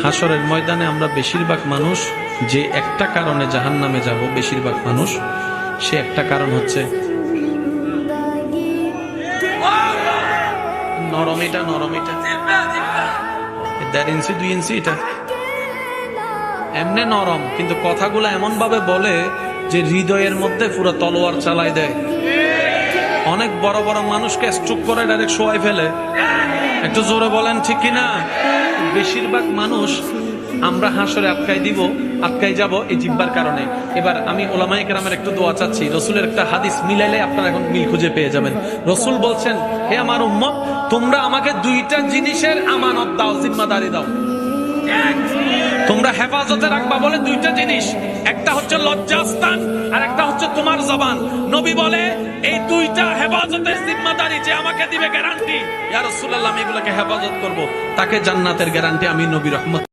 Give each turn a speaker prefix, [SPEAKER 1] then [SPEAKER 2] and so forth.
[SPEAKER 1] হাসরের ময়দানে আমরা বেশিরভাগ মানুষ যে একটা কারণে জাহান্নামে যাব, বেশিরভাগ মানুষ সে একটা কারণ হচ্ছে নরম। এটা 1.5 ইঞ্চি 2 ইঞ্চি এটা এমনি নরম, কিন্তু কথাগুলো এমন ভাবে বলে যে হৃদয়ের মধ্যে পুরো তলোয়ার চালাই দেয়। অনেক বড় বড় মানুষকে স্ট্রোক করে ডাইরেক্ট শোয়াই ফেলে। একটু জোরে বলেন ঠিক কিনা? বেশিরভাগ মানুষ আমরা হাসরে আটকাই যাব এই জিহ্বার কারণে। এবার আমি ওলামায়ে কেরামের একটু দোয়া চাচ্ছি। রসুলের একটা হাদিস মিলাইলে আপনারা এখন মিল খুঁজে পেয়ে যাবেন। রসুল বলছেন, হে আমার উম্মত, তোমরা আমাকে 2টা জিনিসের আমানত দাও, জিম্মাদারি দাও। তোমরা হেফাজতে রাখবা বলে 2টা জিনিস, একটা হচ্ছে লজ্জাস্থান আর একটা হচ্ছে তোমার জবান। নবী বলে এই 2টা হেফাজতের জিম্মাদারি যে আমাকে দিবে গ্যারান্টি, ইয়া রাসূলুল্লাহ আমি এগুলোকে হেফাজত করব, তাকে জান্নাতের গ্যারান্টি আমি নবী রহমত